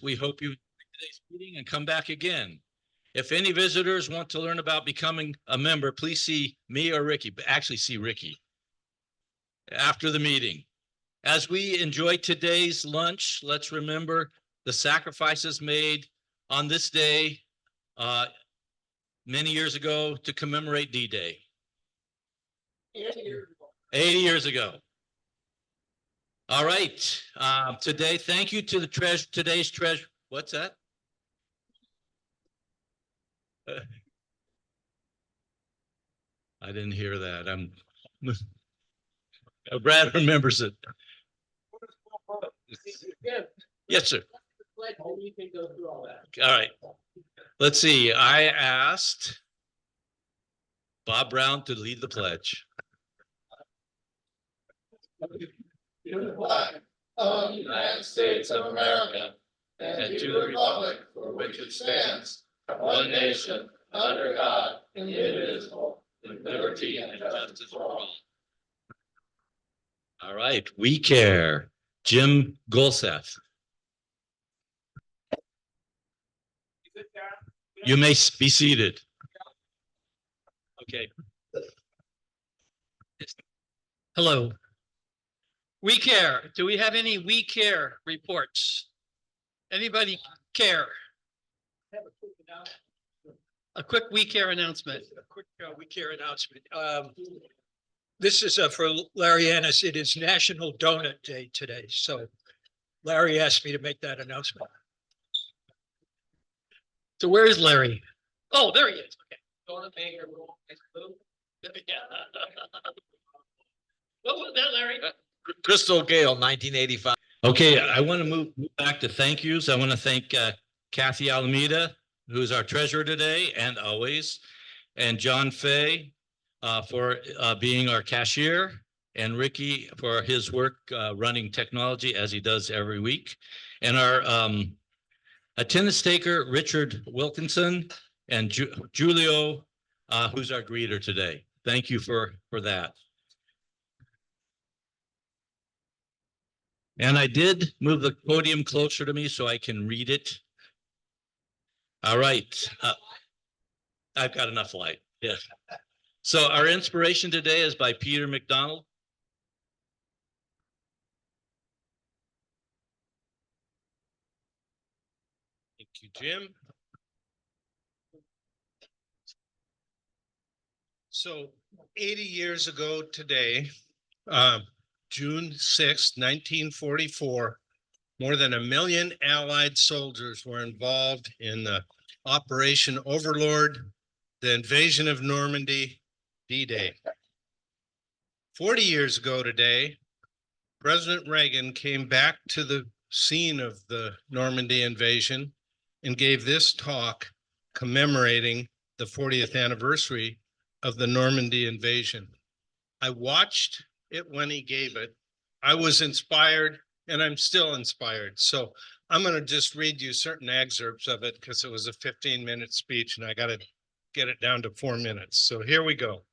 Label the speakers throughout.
Speaker 1: We hope you enjoyed today's meeting and come back again. If any visitors want to learn about becoming a member, please see me or Ricky, but actually see Ricky after the meeting. As we enjoy today's lunch, let's remember the sacrifices made on this day many years ago to commemorate D-Day. 80 years ago. All right. Today, thank you to the today's treasure. What's that? I didn't hear that. Brad remembers it. Yes, sir. All right. Let's see. I asked Bob Brown to lead the pledge.
Speaker 2: To the flag of the United States of America and to the republic for which it stands, one nation, under God, indivisible, with liberty and justice for all.
Speaker 1: All right, we care. Jim Golseth. You may be seated. Okay.
Speaker 3: Hello. We care. Do we have any we care reports? Anybody care? A quick we care announcement.
Speaker 4: A quick we care announcement. This is for Larry Ennis. It is National Donut Day today. So Larry asked me to make that announcement.
Speaker 3: So where is Larry? Oh, there he is. Okay.
Speaker 4: Donut maker.
Speaker 3: What was that, Larry?
Speaker 5: Crystal Gale, 1985.
Speaker 1: Okay, I want to move back to thank yous. I want to thank Kathy Alameda, who's our treasurer today and always, and John Fay for being our cashier, and Ricky for his work running technology as he does every week, and our attendance taker, Richard Wilkinson, and Julio, who's our greeter today. Thank you for that. And I did move the podium closer to me so I can read it. All right. I've got enough light. Yes. So our inspiration today is by Peter McDonald. Thank you, Jim.
Speaker 6: So 80 years ago today, June 6, 1944, more than 1 million Allied soldiers were involved in the Operation Overlord, the invasion of Normandy, D-Day. 40 years ago today, President Reagan came back to the scene of the Normandy invasion and gave this talk commemorating the 40th anniversary of the Normandy invasion. I watched it when he gave it. I was inspired and I'm still inspired. So I'm going to just read you certain excerpts of it because it was a 15-minute speech and I got to get it down to 4 minutes. So here we go.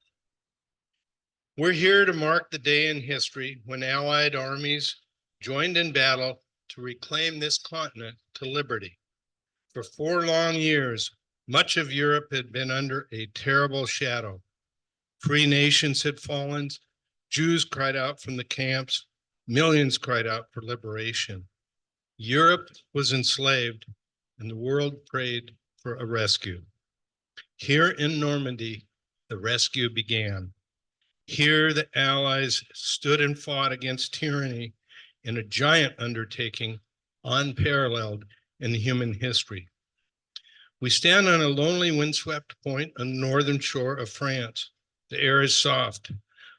Speaker 6: We're here to mark the day in history when Allied armies joined in battle to reclaim this continent to liberty. For 4 long years, much of Europe had been under a terrible shadow. Free nations had fallen. Jews cried out from the camps. Millions cried out for liberation. Europe was enslaved and the world prayed for a rescue. Here in Normandy, the rescue began. Here the Allies stood and fought against tyranny in a giant undertaking unparalleled in human history. We stand on a lonely windswept point on the northern shore of France. The air is soft.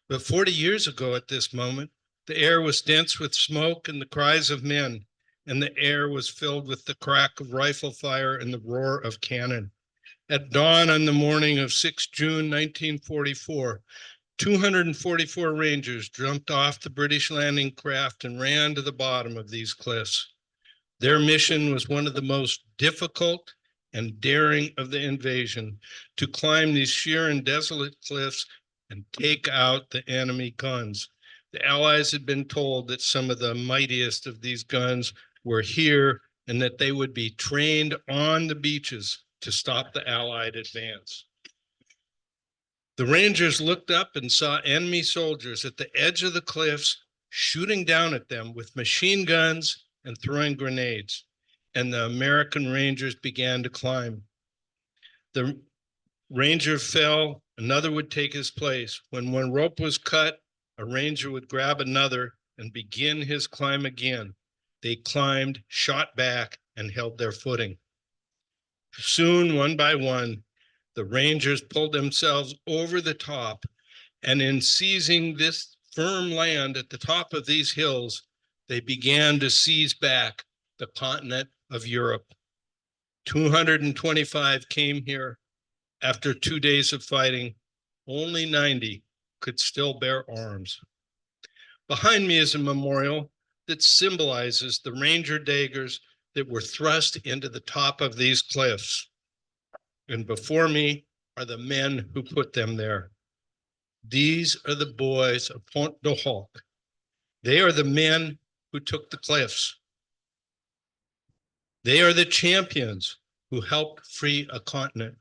Speaker 6: But 40 years ago at this moment, the air was dense with smoke and the cries of men, and the air was filled with the crack of rifle fire and the roar of cannon. At dawn on the morning of 6 June 1944, 244 Rangers jumped off the British landing craft and ran to the bottom of these cliffs. Their mission was one of the most difficult and daring of the invasion, to climb these sheer and desolate cliffs and take out the enemy guns. The Allies had been told that some of the mightiest of these guns were here and that they would be trained on the beaches to stop the Allied advance. The Rangers looked up and saw enemy soldiers at the edge of the cliffs shooting down at them with machine guns and throwing grenades, and the American Rangers began to climb. The Ranger fell, another would take his place. When one rope was cut, a Ranger would grab another and begin his climb again. They climbed, shot back, and held their footing. Soon, one by one, the Rangers pulled themselves over the top, and in seizing this firm land at the top of these hills, they began to seize back the continent of Europe. 225 came here. After 2 days of fighting, only 90 could still bear arms. Behind me is a memorial that symbolizes the Ranger daggers that were thrust into the top of these cliffs. And before me are the men who put them there. These are the boys of Pont de Hoc. They are the men who took the cliffs. They are the champions who helped free a continent.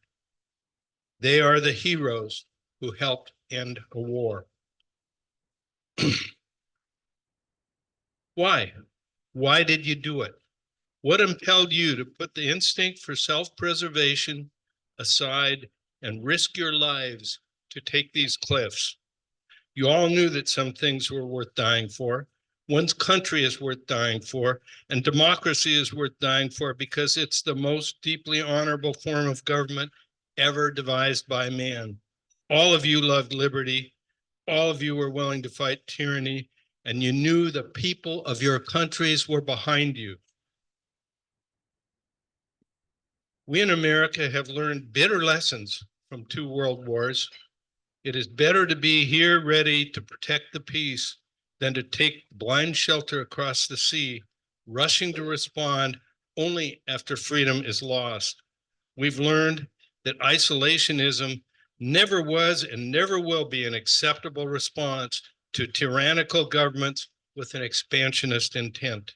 Speaker 6: They are the heroes who helped end a war. Why? Why did you do it? What impelled you to put the instinct for self-preservation aside and risk your lives to take these cliffs? You all knew that some things were worth dying for. One's country is worth dying for, and democracy is worth dying for because it's the most deeply honorable form of government ever devised by man. All of you loved liberty. All of you were willing to fight tyranny, and you knew the people of your countries were behind you. We in America have learned bitter lessons from 2 world wars. It is better to be here ready to protect the peace than to take blind shelter across the sea, rushing to respond only after freedom is lost. We've learned that isolationism never was and never will be an acceptable response to tyrannical governments with an expansionist intent.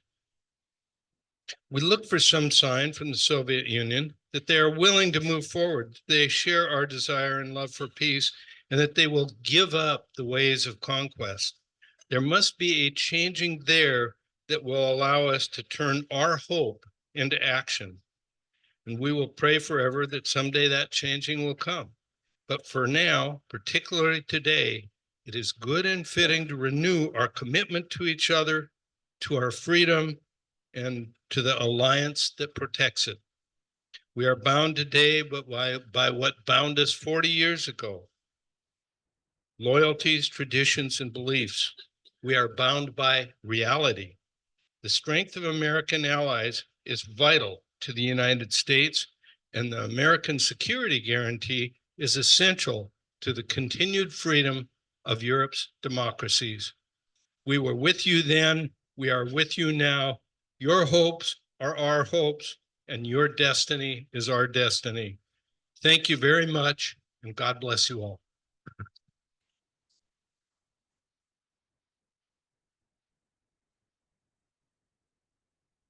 Speaker 6: We look for some sign from the Soviet Union that they are willing to move forward. They share our desire and love for peace, and that they will give up the ways of conquest. There must be a changing there that will allow us to turn our hope into action. And we will pray forever that someday that changing will come. But for now, particularly today, it is good and fitting to renew our commitment to each other, to our freedom, and to the alliance that protects it. We are bound today by what bound us 40 years ago. Loyalties, traditions, and beliefs. We are bound by reality. The strength of American allies is vital to the United States, and the American security guarantee is essential to the continued freedom of Europe's democracies. We were with you then, we are with you now. Your hopes are our hopes, and your destiny is our destiny. Thank you very much, and God bless you all.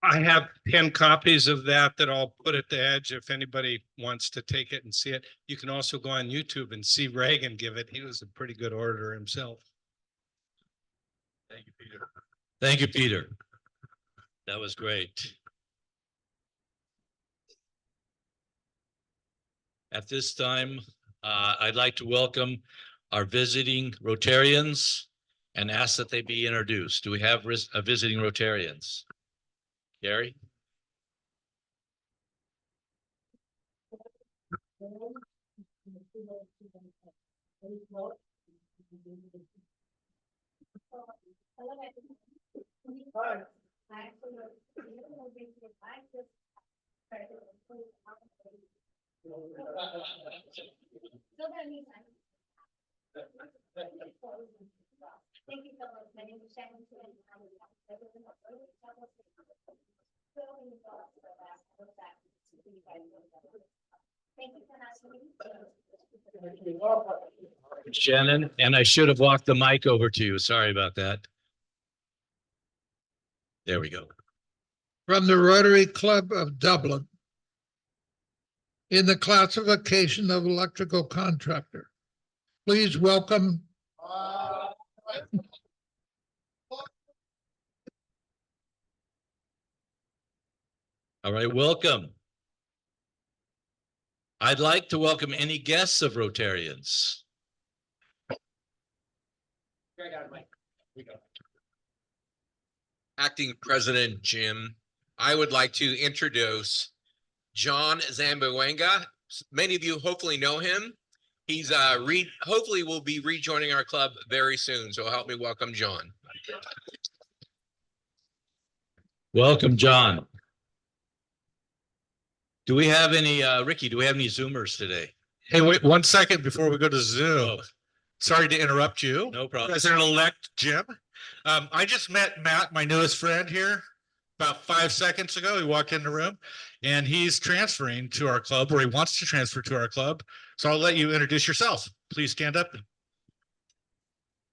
Speaker 6: I have 10 copies of that I'll put at the edge if anybody wants to take it and see it. You can also go on YouTube and see Reagan give it. He was a pretty good orator himself.
Speaker 1: Thank you, Peter. Thank you, Peter. That was great. At this time, I'd like to welcome our visiting Rotarians and ask that they be introduced. Do we have visiting Rotarians? Gary?
Speaker 7: Thank you so much. My name is Shannon. Thank you for asking.
Speaker 1: Shannon, and I should have walked the mic over to you. Sorry about that. There we go.
Speaker 8: from the Rotary Club of Dublin in the classification of electrical contractor. Please welcome
Speaker 1: All right, welcome. I'd like to welcome any guests of Rotarians.
Speaker 5: Acting President Jim, I would like to introduce John Zamboanga. Many of you hopefully know him. He's hopefully will be rejoining our club very soon. So help me welcome John.
Speaker 1: Welcome, John. Do we have any, Ricky, do we have any Zoomers today?
Speaker 9: Hey, wait 1 second before we go to Zoom.
Speaker 1: Oh,
Speaker 9: Sorry to interrupt you.
Speaker 1: no problem.
Speaker 9: President-elect Jim. I just met Matt, my newest friend here, about 5 seconds ago. He walked in the room and he's transferring to our club, or he wants to transfer to our club. So I'll let you introduce yourself. Please stand up.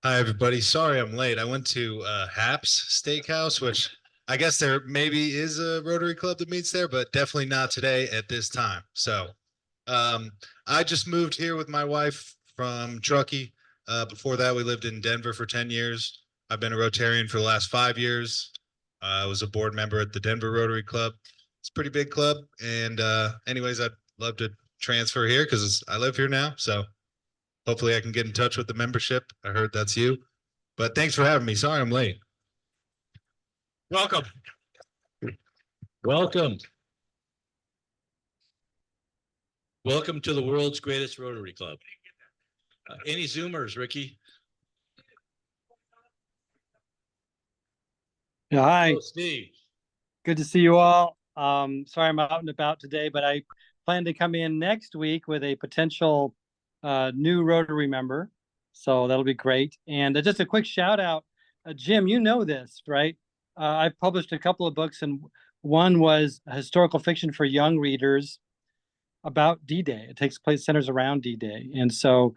Speaker 6: Hi, everybody. Sorry I'm late. I went to Haps Steakhouse, which I guess there maybe is a Rotary Club that meets there, but definitely not today at this time. So I just moved here with my wife from Truckee. Before that, we lived in Denver for 10 years. I've been a Rotarian for the last 5 years. I was a board member at the Denver Rotary Club. It's a pretty big club. And anyways, I'd love to transfer here because I live here now. So hopefully I can get in touch with the membership. I heard that's you. But thanks for having me. Sorry I'm late.
Speaker 9: Welcome.
Speaker 1: Welcome. Welcome to the world's greatest Rotary Club. Any Zoomers, Ricky?
Speaker 10: Yeah, hi,
Speaker 1: Oh, Steve.
Speaker 10: good to see you all. Sorry I'm out and about today, but I plan to come in next week with a potential new Rotary member. So that'll be great. And just a quick shout out, Jim, you know this, right? I've published a couple of books, and one was historical fiction for young readers about D-Day. It takes place, centers around D-Day. And so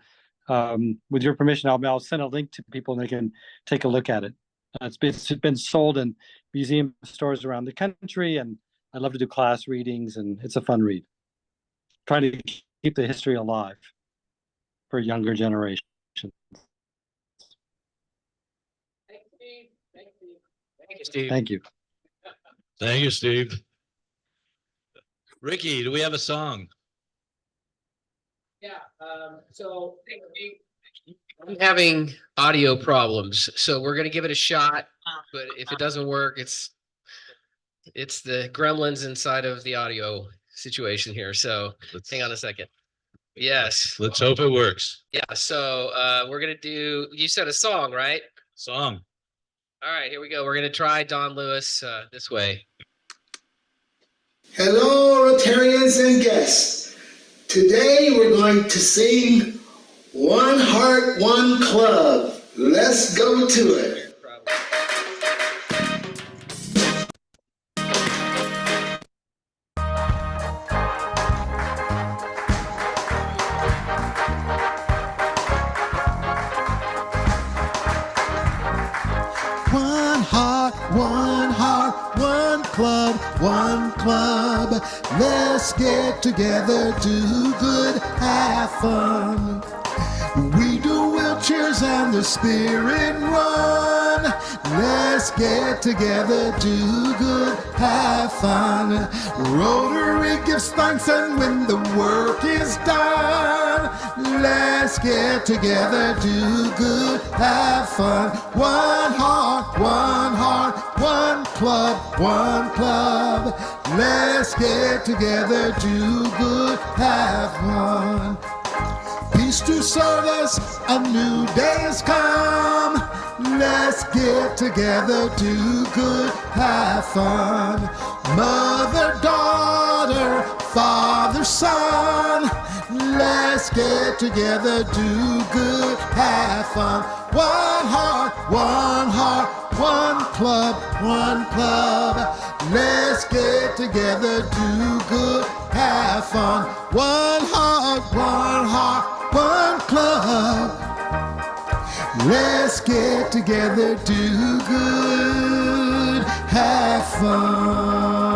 Speaker 10: with your permission, I'll send a link to people and they can take a look at it. It's been sold in museum stores around the country, and I love to do class readings, and it's a fun read. Trying to keep the history alive for younger generations.
Speaker 5: Thank you, Steve.
Speaker 10: Thank you.
Speaker 1: Thank you, Steve. Ricky, do we have a song?
Speaker 11: Yeah, so I'm having audio problems, so we're gonna give it a shot, but if it doesn't work, it's the gremlins inside of the audio situation here, so hang on a second. Yes,
Speaker 1: Let's hope it works.
Speaker 11: yeah, so we're gonna do, you said a song, right?
Speaker 1: Song.
Speaker 11: All right, here we go. We're gonna try Don Lewis this way.
Speaker 12: Hello, Rotarians and guests. Today we're going to sing One Heart, One Club. Let's go to it.
Speaker 2: One club, one club. Let's get together, do good, have fun. We do wheelchairs and the spirit run. Let's get together, do good, have fun. Rotary gives thanks, and when the work is done, let's get together, do good, have fun. One heart, one club, one club. Let's get together, do good, have fun. Peace to service, a new day has come. Let's get together, do good, have fun. Mother, daughter, father, son. Let's get together, do good, have fun. One heart, one club, one club. Let's get together, do good, have fun. One heart, one club. Let's get together, do good,
Speaker 12: have fun.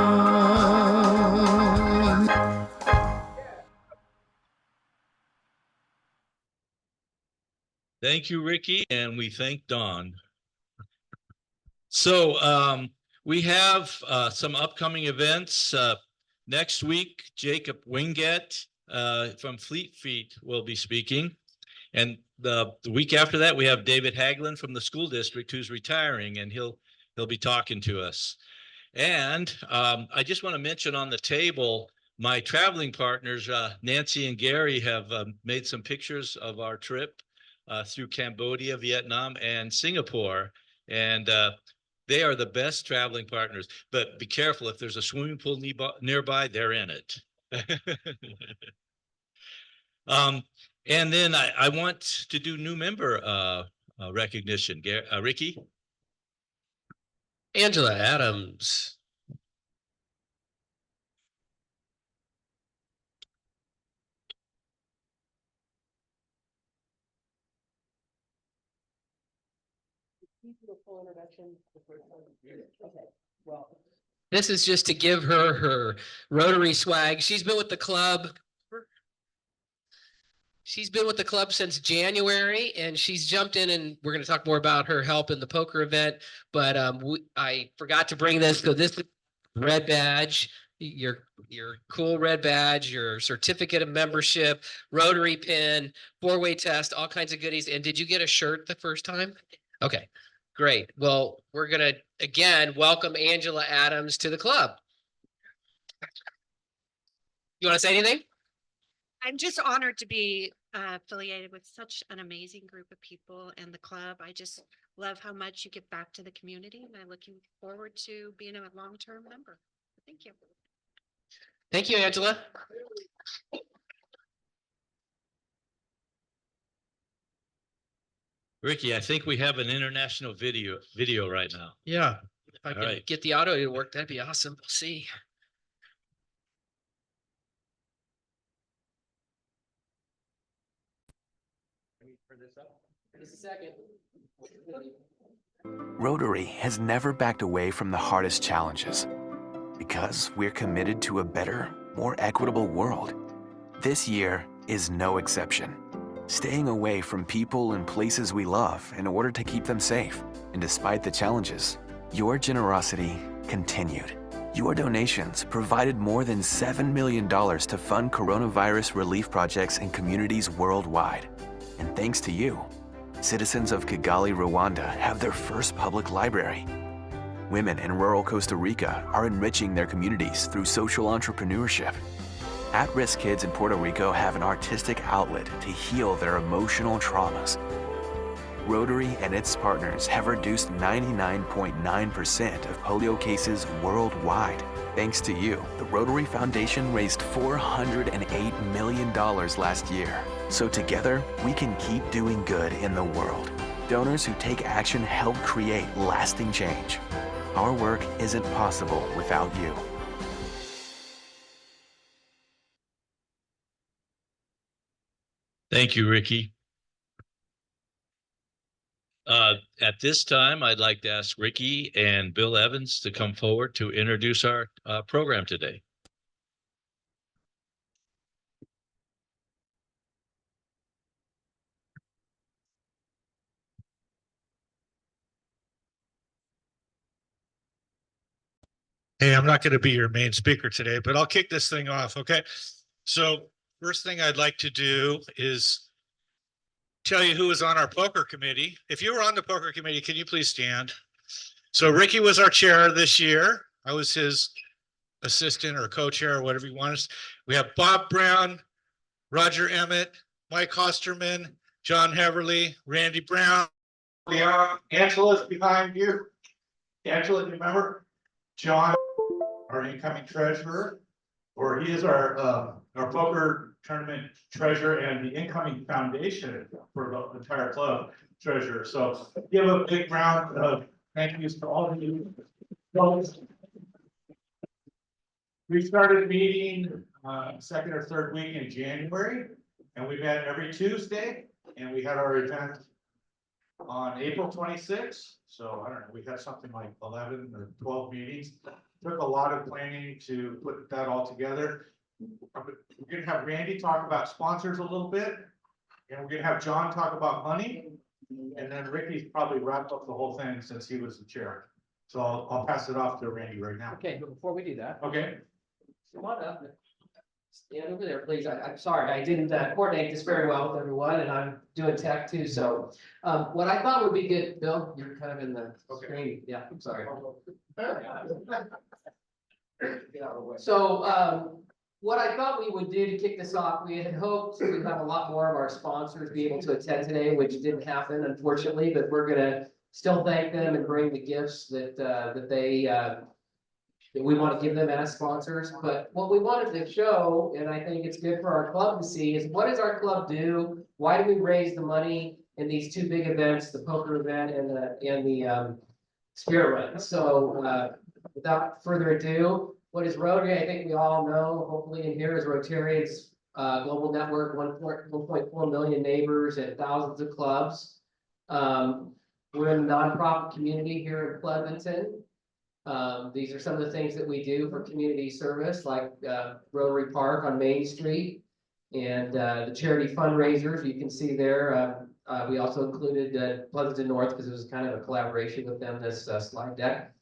Speaker 1: Thank you, Ricky, and we thank Dawn. So we have some upcoming events. Next week, Jacob Wingett from Fleet Feet will be speaking. And the week after that, we have David Haglund from the school district who's retiring, and he'll be talking to us. And I just want to mention on the table, my traveling partners, Nancy and Gary, have made some pictures of our trip through Cambodia, Vietnam, and Singapore. And they are the best traveling partners. But be careful, if there's a swimming pool nearby, they're in it. And then I want to do new member recognition. Ricky?
Speaker 11: Angela Adams. This is just to give her her Rotary swag. She's been with the club. She's been with the club since January, and she's jumped in, and we're going to talk more about her help in the poker event. But I forgot to bring this. So this red badge, your cool red badge, your certificate of membership, Rotary pin, 4-way test, all kinds of goodies. And did you get a shirt the first time? Okay, great. Well, we're going to, again, welcome Angela Adams to the club. You want to say anything?
Speaker 13: I'm just honored to be affiliated with such an amazing group of people in the club. I just love how much you give back to the community, and I'm looking forward to being a long-term member. Thank you.
Speaker 11: Thank you, Angela.
Speaker 1: Ricky, I think we have an international video right now.
Speaker 4: Yeah.
Speaker 11: If I
Speaker 1: All
Speaker 11: can
Speaker 1: right.
Speaker 11: get the audio to work, that'd be awesome. We'll see. Just a second.
Speaker 14: Rotary has never backed away from the hardest challenges because we're committed to a better, more equitable world. This year is no exception. Staying away from people and places we love in order to keep them safe. And despite the challenges, your generosity continued. Your donations provided more than $7 million to fund coronavirus relief projects in communities worldwide. And thanks to you, citizens of Kigali, Rwanda have their first public library. Women in rural Costa Rica are enriching their communities through social entrepreneurship. At-risk kids in Puerto Rico have an artistic outlet to heal their emotional traumas. Rotary and its partners have reduced 99.9% of polio cases worldwide. Thanks to you, the Rotary Foundation raised $408 million last year. So together, we can keep doing good in the world. Donors who take action help create lasting change. Our work isn't possible without you.
Speaker 1: Thank you, Ricky. At this time, I'd like to ask Ricky and Bill Evans to come forward to introduce our program today.
Speaker 9: Hey, I'm not going to be your main speaker today, but I'll kick this thing off, okay? So first thing I'd like to do is tell you who was on our poker committee. If you were on the poker committee, can you please stand? So Ricky was our chair this year. I was his assistant or co-chair or whatever you want us. We have Bob Brown, Roger Emmett, Mike Hosterman, John Heverly, Randy Brown. Yeah, Angela's behind you. Angela, do you remember? John, our incoming treasurer, or he is our poker tournament treasurer and the incoming foundation for the entire club treasurer. So give a big round of thank yous to all of you. We started meeting second or third week in January, and we met every Tuesday, and we had our event on April 26th. So I don't know, we had something like 11 or 12 meetings. Took a lot of planning to put that all together. We're gonna have Randy talk about sponsors a little bit. And we're gonna have John talk about money. And then Ricky's probably wrapped up the whole thing since he was the chair. So I'll pass it off to Randy right now.
Speaker 11: Okay, but before we do that,
Speaker 9: Okay,
Speaker 11: come on up. Stand over there, please. I'm sorry, I didn't coordinate this very well with everyone, and I'm doing tech too, so. What I thought would be good, Bill, you're kind of in the screen, yeah, I'm sorry. So, what I thought we would do to kick this off, we had hoped to have a lot more of our sponsors be able to attend today, which didn't happen unfortunately, but we're gonna still thank them and bring the gifts that, that we want to give them as sponsors. But what we wanted to show, and I think it's good for our club to see, is what does our club do? Why do we raise the money in these two big events, the poker event and the spirit run? So, without further ado, what is Rotary? I think we all know, hopefully in here, is Rotarians global network, 1.4 million neighbors and thousands of clubs. We're in the nonprofit community here in Pleasanton. These are some of the things that we do for community service, like Rotary Park on Main Street and the charity fundraisers you can see there. We also included Pleasanton North because it was kind of a collaboration with them, this slide deck.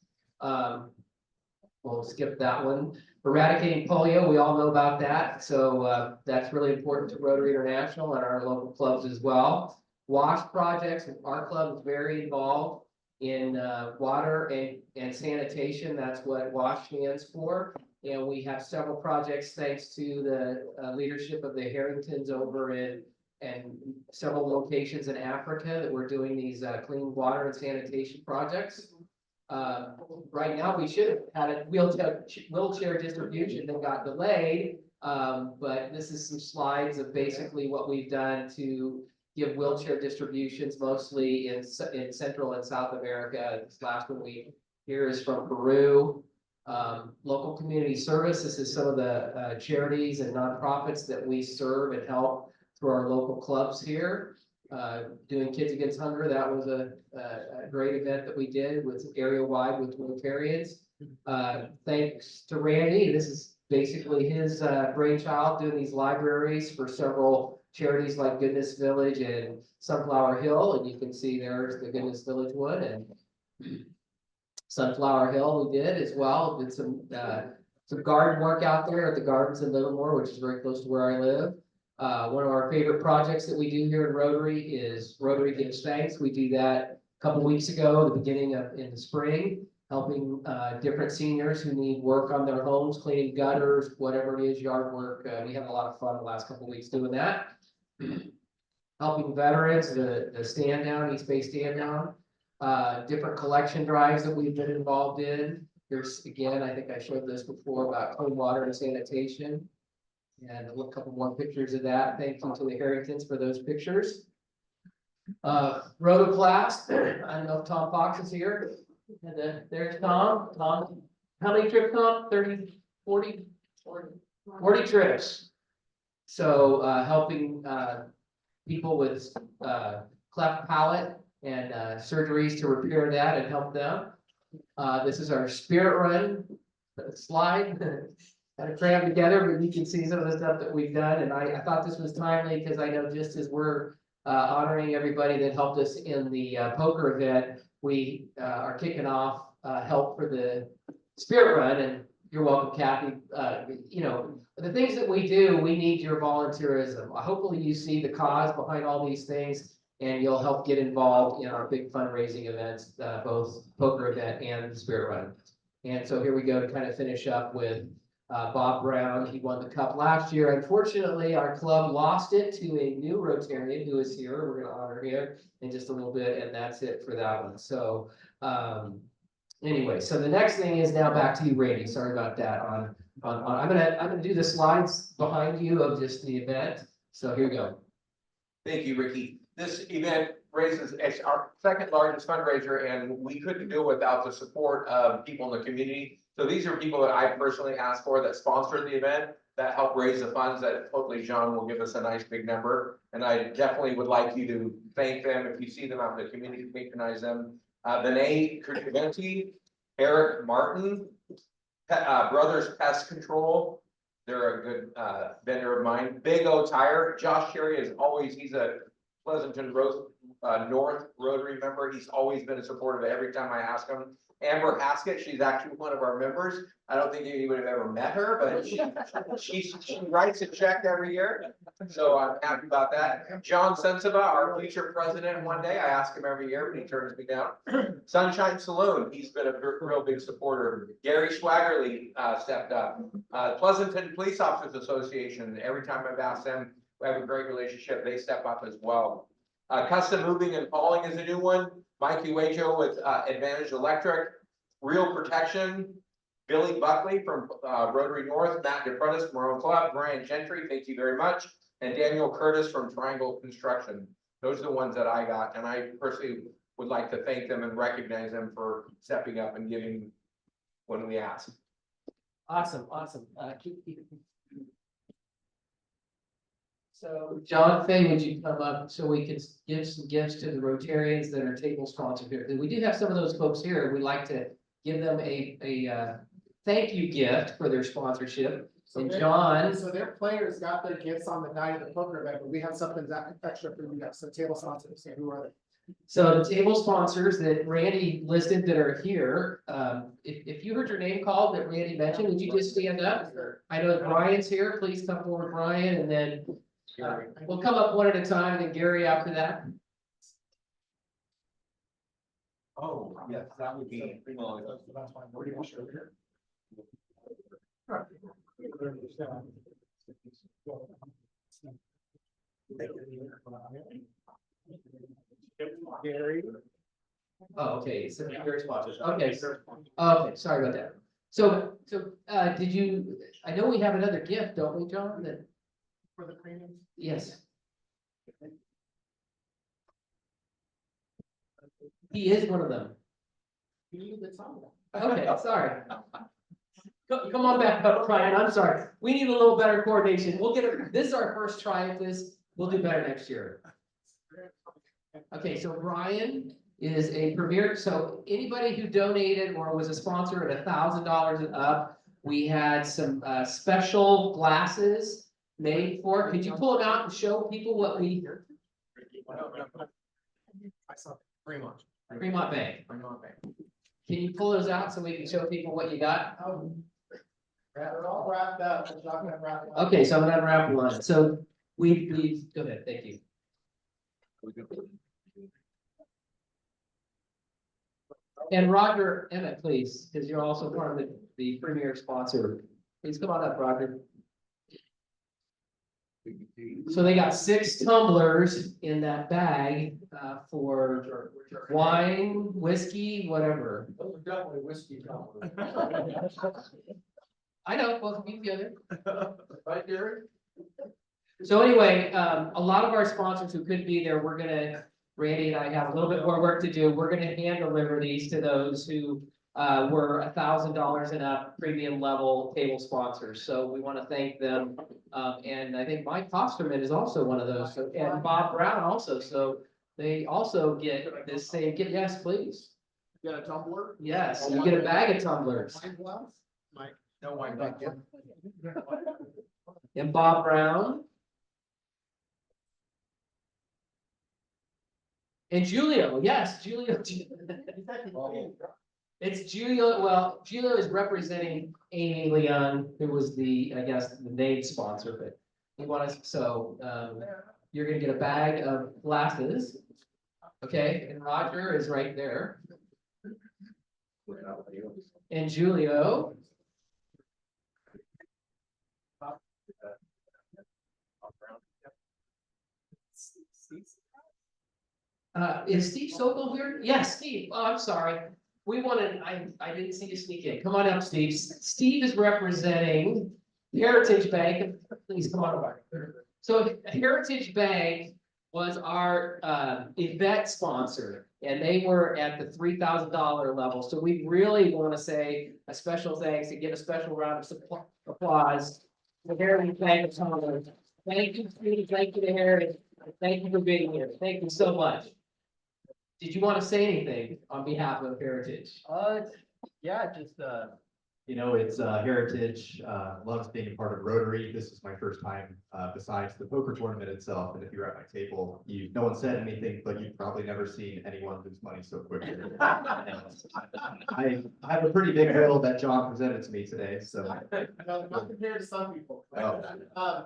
Speaker 11: We'll skip that one. Eradicating polio, we all know about that. So that's really important to Rotary International and our local clubs as well. WASH projects, our club is very involved in water and sanitation. That's what WASH stands for. And we have several projects thanks to the leadership of the Harringtons over in and several locations in Africa that we're doing these clean water and sanitation projects. Right now, we should have had a wheelchair distribution that got delayed, but this is some slides of basically what we've done to give wheelchair distributions mostly in Central and South America. This last one here is from Peru. Local community service. This is some of the charities and nonprofits that we serve and help through our local clubs here. Doing Kids Against Hunger, that was a great event that we did with area wide with Rotarians. Thanks to Randy, this is basically his brainchild, doing these libraries for several charities like Goodness Village and Sunflower Hill, and you can see there's the Goodness Village one, and Sunflower Hill we did as well. Did some garden work out there at the gardens in Livermore, which is very close to where I live. One of our favorite projects that we do here in Rotary is Rotary Gives Thanks. We do that a couple weeks ago, the beginning of in the spring, helping different seniors who need work on their homes, cleaning gutters, whatever it is, yard work. We had a lot of fun the last couple weeks doing that. Helping veterans, the stand down, East Bay stand down, different collection drives that we've been involved in. Here's again, I think I showed this before about clean water and sanitation. And a couple more pictures of that. Thank you to the Harringtons for those pictures. Rotoclast, I don't know if Tom Fox is here. And then there's Tom. Tom, how many trips, Tom? 30, 40? 40 trips. So helping people with cleft palate and surgeries to repair that and help them. This is our Spirit Run slide. Kind of crammed together, but you can see some of the stuff that we've done. And I thought this was timely because I know just as we're honoring everybody that helped us in the poker event, we are kicking off help for the Spirit Run. And you're welcome, Kathy. You know, the things that we do, we need your volunteerism. Hopefully you see the cause behind all these things and you'll help get involved in our big fundraising events, both poker event and the Spirit Run. And so here we go to kind of finish up with Bob Brown. He won the cup last year. Unfortunately, our club lost it to a new Rotarian who is here. We're going to honor him in just a little bit, and that's it for that one. So anyway, so the next thing is now back to you, Randy. Sorry about that. I'm gonna do the slides behind you of just the event. So here we go.
Speaker 5: Thank you, Ricky. This event it's our second largest fundraiser, and we couldn't do it without the support of people in the community. So these are people that I personally asked for that sponsored the event, that helped raise the funds that hopefully John will give us a nice big number. And I definitely would like you to thank them. If you see them out in the community, patronize them. Vinay Kurtaventi, Eric Martin, Brothers Pest Control. They're a good vendor of mine. Big O Tire. Josh Cherry is always, he's a Pleasanton North Rotary member. He's always been supportive every time I ask him. Amber Haskett, she's actually one of our members. I don't think anybody have ever met her, but she writes a check every year. So I'm happy about that. John Sensiba, our future president, one day, I ask him every year, but he turns me down. Sunshine Saloon, he's been a real big supporter. Gary Swaggerly stepped up. Pleasanton Police Officers Association, every time I've asked them, we have a great relationship, they step up as well. Custom Moving and Hauling is a new one. Mikey Wajo with Advantage Electric, Real Protection, Billy Buckley from Rotary North, Matt DePrentice from our own club, Brian Gentry, thank you very much, and Daniel Curtis from Triangle Construction. Those are the ones that I got, and I personally would like to thank them and recognize them for stepping up and giving when we ask.
Speaker 11: Awesome. So John Fay, would you come up so we can give some gifts to the Rotarians that are table sponsored here? We do have some of those folks here. We'd like to give them a thank you gift for their sponsorship. And John.
Speaker 15: So their players got their gifts on the night of the poker event, but we have something extra for you guys. So table sponsors, so who are they?
Speaker 11: So the table sponsors that Randy listed that are here, if you heard your name called that Randy mentioned, would you just stand up? I know Brian's here. Please come forward, Brian, and then we'll come up one at a time, and then Gary after that.
Speaker 5: Oh, yes, that would be.
Speaker 15: Gary.
Speaker 11: Oh, okay, so Gary sponsors. Okay, okay, sorry about that. So did you, I know we have another gift, don't we, John, that?
Speaker 15: For the premiums?
Speaker 11: Yes. He is one of them. Okay, sorry. Come on back up, Brian. I'm sorry. We need a little better coordination. We'll get it. This is our first try at this. We'll do better next year. Okay, so Brian is a premier. So anybody who donated or was a sponsor at $1,000 and up, we had some special glasses made for it. Could you pull them out and show people what we?
Speaker 15: I saw Fremont.
Speaker 11: Fremont Bank. Can you pull those out so we can show people what you got?
Speaker 15: They're all wrapped up. I'm not gonna wrap it up.
Speaker 11: Okay, so I'm gonna unwrap one. So we go ahead, thank you. And Roger Emmett, please, because you're also part of the premier sponsor. Please come on up, Roger. So they got 6 tumblers in that bag for wine, whiskey, whatever.
Speaker 15: Those are definitely whiskey tumblers.
Speaker 11: I know, both of you together. Right, Gary? So anyway, a lot of our sponsors who could be there, Randy and I have a little bit more work to do. We're gonna hand deliver these to those who were $1,000 and up premium level table sponsors. So we want to thank them. And I think Mike Kosterman is also one of those, so, and Bob Brown also. So they also get this same gift. Yes, please.
Speaker 15: You got a tumbler?
Speaker 11: Yes, you get a bag of tumblers.
Speaker 15: Wine glass? Mike.
Speaker 5: No wine glass.
Speaker 11: And Bob Brown. And Julio, yes, Julio. It's Julio, well, Julio is representing Amy Leon, who was the, I guess, the main sponsor, but we want to, so, you're gonna get a bag of glasses. Okay, and Roger is right there. And Julio. Is Steve Sokol here? Yes, Steve. Oh, I'm sorry. We wanted, I didn't see you sneak in. Come on up, Steve. Steve is representing Heritage Bank. Please come on over. So Heritage Bank was our event sponsor, and they were at the $3,000 level. So we really want to say a special thanks and give a special round of applause to Heritage Bank of Tonga. Thank you, Steve. Thank you to Heritage. Thank you for being here. Thank you so much. Did you want to say anything on behalf of Heritage?
Speaker 16: Yeah, just, it's Heritage, loves being a part of Rotary. This is my first time, besides the poker tournament itself. And if you're at my table, no one said anything, but you've probably never seen anyone lose money so quickly. I have a pretty big bill that John presented to me today, so.
Speaker 15: No, not compared to some people.
Speaker 16: Oh.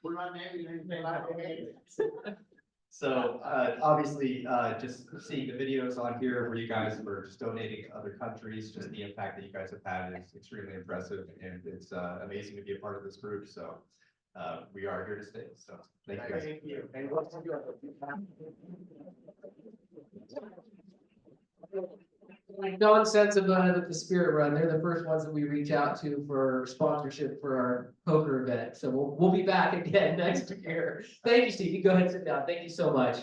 Speaker 15: We're not naming anything.
Speaker 16: So, obviously, just seeing the videos on here where you guys were just donating to other countries, just the impact that you guys have had is extremely impressive, and it's amazing to be a part of this group. So, we are here to stay. So, thank you guys.
Speaker 15: Thank you. And what's
Speaker 11: Like Don said about it at the Spirit Run, they're the first ones that we reach out to for sponsorship for our poker event. So we'll be back again next year. Thank you, Steve. You go ahead and sit down. Thank you so much.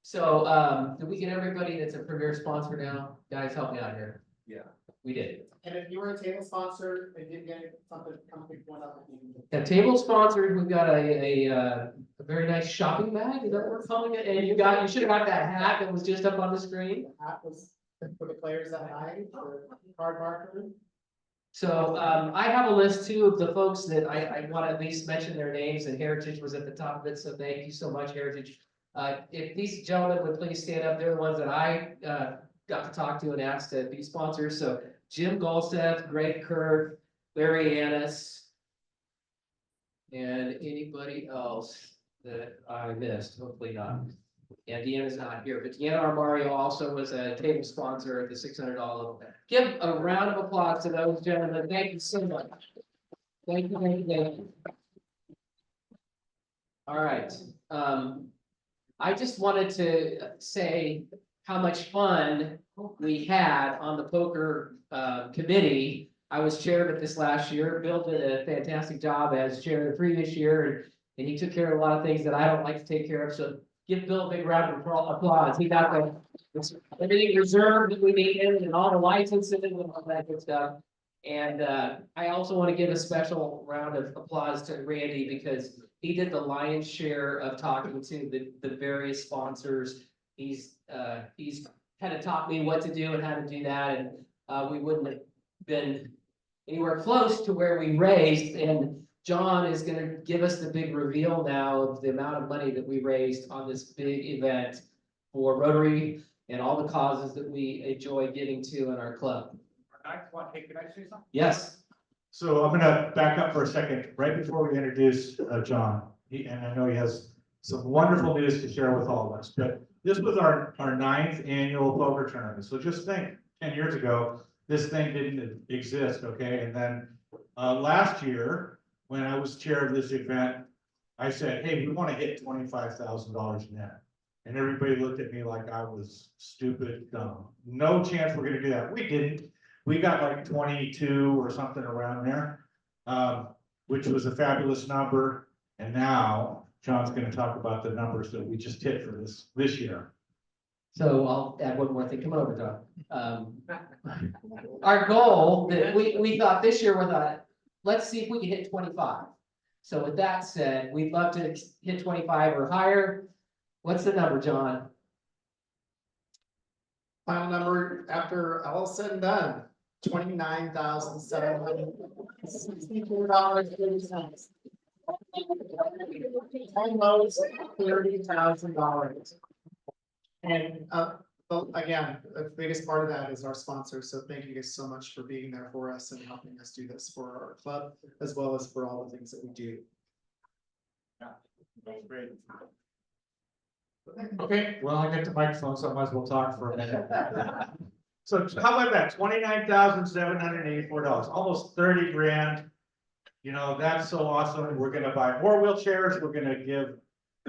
Speaker 11: So, did we get everybody that's a premier sponsor now? Guys, help me out here.
Speaker 16: Yeah.
Speaker 11: We did.
Speaker 15: And if you were a table sponsor, and did get something, company one up.
Speaker 11: Yeah, table sponsored, we've got a very nice shopping bag. Is that what we're calling it? And you should have got that hat that was just up on the screen.
Speaker 15: The hat was for the players that night, for card marker.
Speaker 11: So I have a list too of the folks that I want to at least mention their names, and Heritage was at the top of it, so thank you so much, Heritage. If these gentlemen would please stand up, they're the ones that I got to talk to and asked to be sponsors. So Jim Golstead, Greg Kerr, Larry Annis, and anybody else that I missed, hopefully not. Yeah, Deanna's not here, but Deanna Armario also was a table sponsor at the $600 level. Give a round of applause to those gentlemen. Thank you so much. Thank you, thank you, thank you. All right. I just wanted to say how much fun we had on the poker committee. I was chair of it this last year. Bill did a fantastic job as chair the previous year, and he took care of a lot of things that I don't like to take care of. So give Bill a big round of applause. He got everything reserved that we needed and all the licenses and all that good stuff. And I also want to give a special round of applause to Randy because he did the lion's share of talking to the various sponsors. He's kind of taught me what to do and how to do that, and we wouldn't have been anywhere close to where we raised. And John is going to give us the big reveal now of the amount of money that we raised on this big event for Rotary and all the causes that we enjoy giving to in our club.
Speaker 17: Hey, can I say something?
Speaker 11: Yes.
Speaker 17: So I'm gonna back up for a second, right before we introduce John. And I know he has some wonderful news to share with all of us, but this was our 9th annual poker tournament. So just think, 10 years ago, this thing didn't exist, okay? And then last year, when I was chair of this event, I said, hey, we want to hit $25,000 net. And everybody looked at me like I was stupid, dumb. No chance we're gonna do that. We didn't. We got like 22 or something around there, which was a fabulous number. And now John's going to talk about the numbers that we just hit for this year.
Speaker 11: So I'll add one more thing. Come on over, John. Our goal that we thought this year was let's see if we can hit 25. So with that said, we'd love to hit 25 or higher. What's the number, John?
Speaker 15: Final number after all said and done, $29,764.30. Almost $30,000. And again, the biggest part of that is our sponsors. So thank you guys so much for being there for us and helping us do this for our club, as well as for all the things that we do.
Speaker 17: Yeah, that's great. Okay, well, I got the microphone, so I might as well talk for a minute. So how about that? $29,784, almost 30 grand. You know, that's so awesome. We're gonna buy more wheelchairs. We're gonna give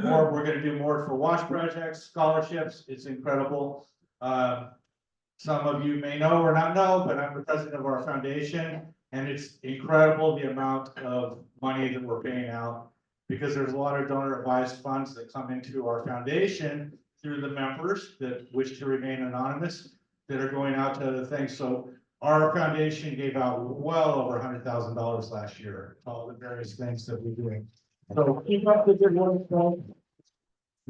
Speaker 17: more, we're gonna do more for wash projects, scholarships. It's incredible. Some of you may know or not know, but I'm the president of our foundation, and it's incredible the amount of money that we're paying out. because there's a lot of donor advised funds that come into our foundation through the members that wish to remain anonymous, that are going out to other things. So our foundation gave out well over $100,000 last year, all the various things that we're doing. So keep up the good work, folks.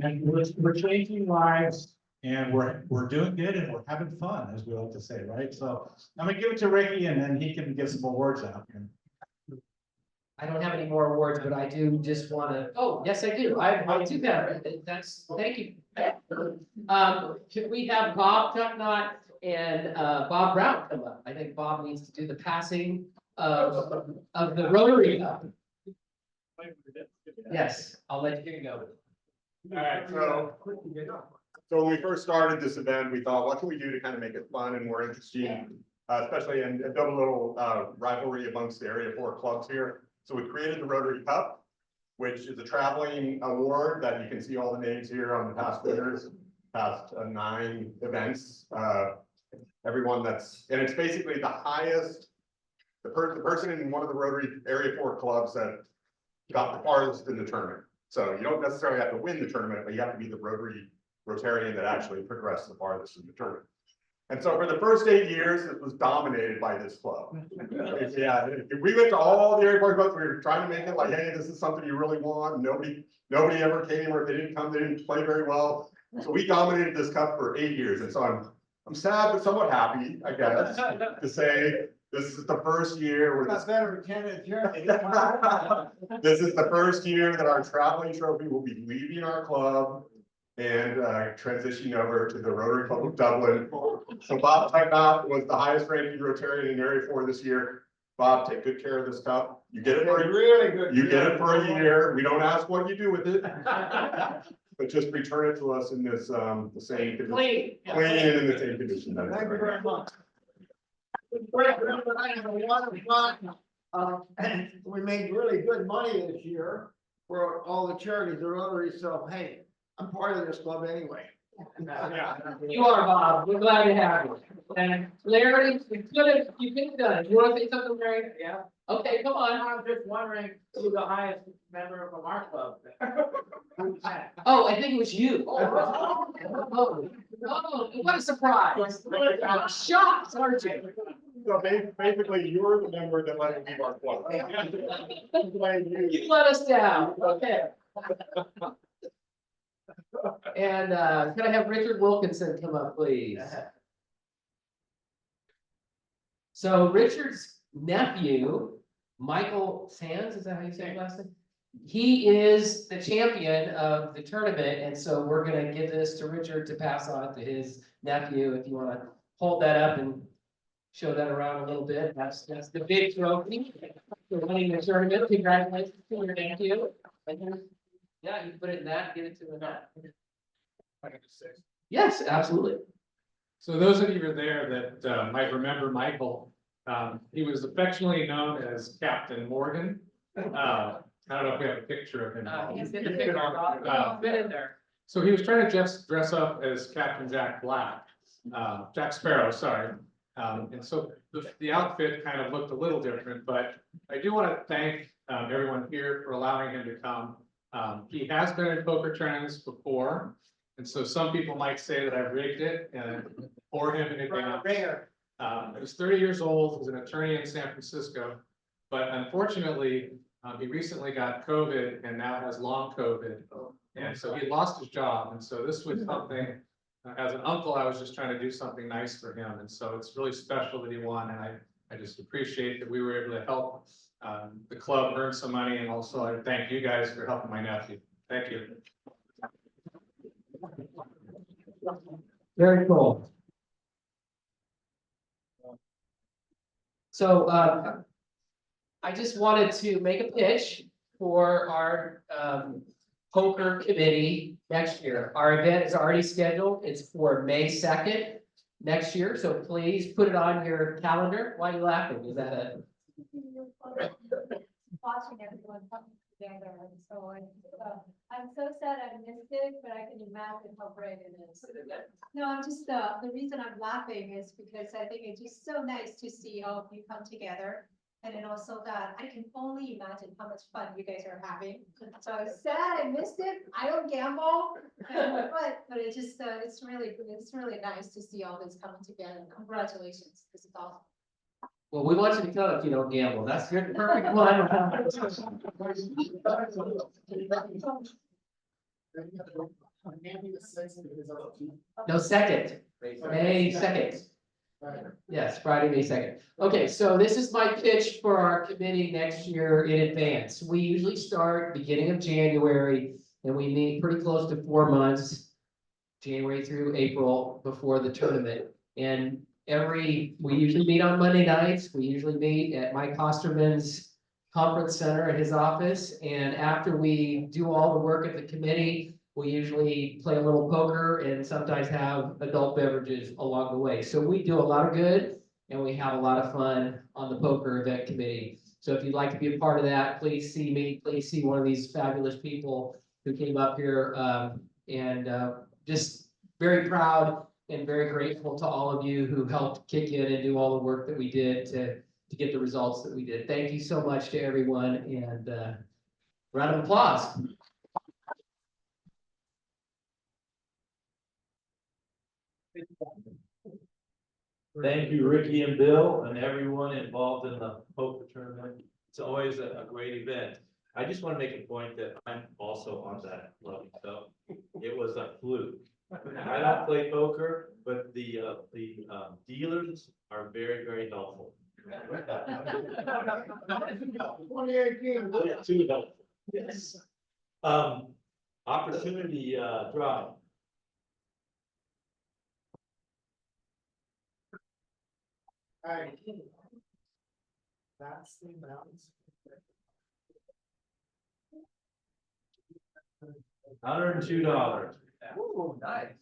Speaker 17: And we're changing lives, and we're doing good, and we're having fun, as we like to say, right? So I'm gonna give it to Ricky, and then he can get some awards out.
Speaker 11: I don't have any more awards, but I do just want to, oh, yes, I do. I do have, that's, thank you. Should we have Bob Chucknott and Bob Brown come up? I think Bob needs to do the passing of the Rotary Cup. Yes, I'll let you go.
Speaker 18: All right, so when we first started this event, we thought, what can we do to kind of make it fun and more interesting, especially and build a little rivalry amongst the area 4 clubs here. So we created the Rotary Cup, which is a traveling award that you can see all the names here on the past winners, past 9 events. Everyone that's, and it's basically the highest, the person in one of the Rotary area 4 clubs that got the farthest in the tournament. So you don't necessarily have to win the tournament, but you have to be the Rotarian that actually progressed the farthest in the tournament. And so for the first 8 years, it was dominated by this club. Yeah, we went to all the area 4 clubs. We were trying to make it like, hey, this is something you really want. Nobody ever came, or if they didn't come, they didn't play very well. So we dominated this cup for 8 years. And so I'm sad, but somewhat happy, I guess, to say this is the first year where this. This is the first year that our traveling trophy will be leaving our club and transitioning over to the Rotary Club of Dublin. So Bob Chucknott was the highest ranking Rotarian in Area 4 this year. Bob, take good care of this cup. You get it for
Speaker 12: Really good.
Speaker 18: You get it for a year. We don't ask what you do with it, but just return it to us in this the same condition. Clean and in the same condition.
Speaker 12: Thank you very much. We made really good money this year for all the charities, the Rotary, so hey, I'm part of this club anyway.
Speaker 11: You are, Bob. We're glad to have you. And Larry, you could have done it. You want to say something, Larry? Yeah. Okay, come on.
Speaker 19: I'm just wondering who the highest member of our club is.
Speaker 11: Oh, I think it was you. Oh, what a surprise. Shocked, aren't you?
Speaker 18: So basically, you're the member that let him leave our club.
Speaker 11: You let us down. Okay. And can I have Richard Wilkinson come up, please? So Richard's nephew, Michael Sands, is that how you say his last name? He is the champion of the tournament, and so we're gonna give this to Richard to pass on to his nephew. If you wanna hold that up and show that around a little bit, that's the big trophy for winning the tournament. Congratulations to your nephew. Yeah, you put it in that, give it to him. Yes, absolutely.
Speaker 20: So those of you who are there that might remember Michael, he was affectionately known as Captain Morgan. I don't know if we have a picture of him.
Speaker 11: He's in the picture. Been in there.
Speaker 20: So he was trying to just dress up as Captain Jack Black, Jack Sparrow, sorry. And so the outfit kind of looked a little different, but I do want to thank everyone here for allowing him to come. He has been in poker tournaments before, and so some people might say that I rigged it for him in advance. He was 30 years old, was an attorney in San Francisco, but unfortunately, he recently got COVID and now has long COVID. And so he lost his job. And so this was something, as an uncle, I was just trying to do something nice for him. And so it's really special that he won. And I just appreciate that we were able to help the club earn some money. And also I thank you guys for helping my nephew. Thank you.
Speaker 11: Very cool. So I just wanted to make a pitch for our poker committee next year. Our event is already scheduled. It's for May 2nd next year. So please put it on your calendar. Why are you laughing? Is that a?
Speaker 7: Watching everyone come together, and so I'm so sad I missed it, but I can imagine how great it is. No, I'm just the reason I'm laughing is because I think it's just so nice to see all of you come together And then also that I can only imagine how much fun you guys are having. So I was sad I missed it. I don't gamble. But it's really nice to see all this coming together. Congratulations. This is awesome.
Speaker 11: Well, we want you to come if you don't gamble. That's your perfect one. No, second, May 2nd. Yes, Friday, May 2nd. Okay, so this is my pitch for our committee next year in advance. We usually start beginning of January and we meet pretty close to 4 months, January through April before the tournament. And we usually meet on Monday nights. We usually meet at Mike Hosterman's conference center at his office. And after we do all the work at the committee, we usually play a little poker and sometimes have adult beverages along the way. So we do a lot of good and we have a lot of fun on the poker event committee. So if you'd like to be a part of that, please see me, please see one of these fabulous people who came up here, just very proud and very grateful to all of you who helped kick in and do all the work that we did to get the results that we did. Thank you so much to everyone, and round of applause.
Speaker 21: Thank you, Ricky and Bill, and everyone involved in the poker tournament. It's always a great event. I just want to make a point that I'm also on that level, so it was a fluke. I don't play poker, but the dealers are very, very helpful. Too helpful. Yes. Opportunity drive.
Speaker 15: Alright. That's the amount.
Speaker 21: $102.
Speaker 15: Ooh, nice.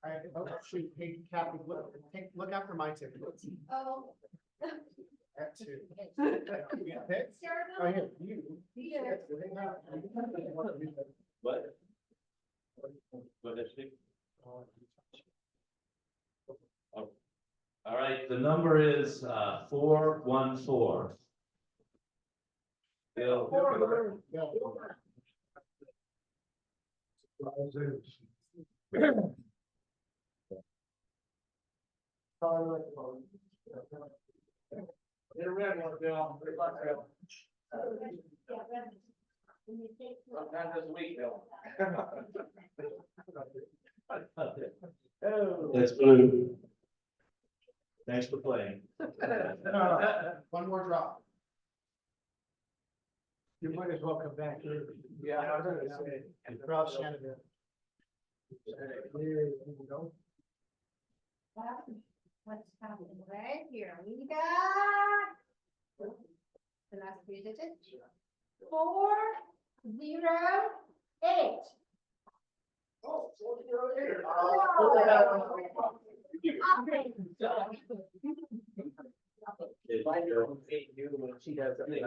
Speaker 15: Alright, oh, shoot, hey, Kathy, look after my ticket.
Speaker 7: Oh.
Speaker 15: At 2. Oh, here, you.
Speaker 21: What? What is it? Oh. All right, the number is 414. Bill.
Speaker 19: Get a red one, Bill. Good luck, Bill. Not this week, Bill.
Speaker 21: That's blue. Thanks for playing.
Speaker 15: One more drop.
Speaker 19: You might as well come back here.
Speaker 15: Yeah, I was gonna say, and drop Shannon. There you go.
Speaker 7: What's happening right here? We got the last 3 digits. 408.
Speaker 19: Oh,
Speaker 21: If I don't hate you when she does something.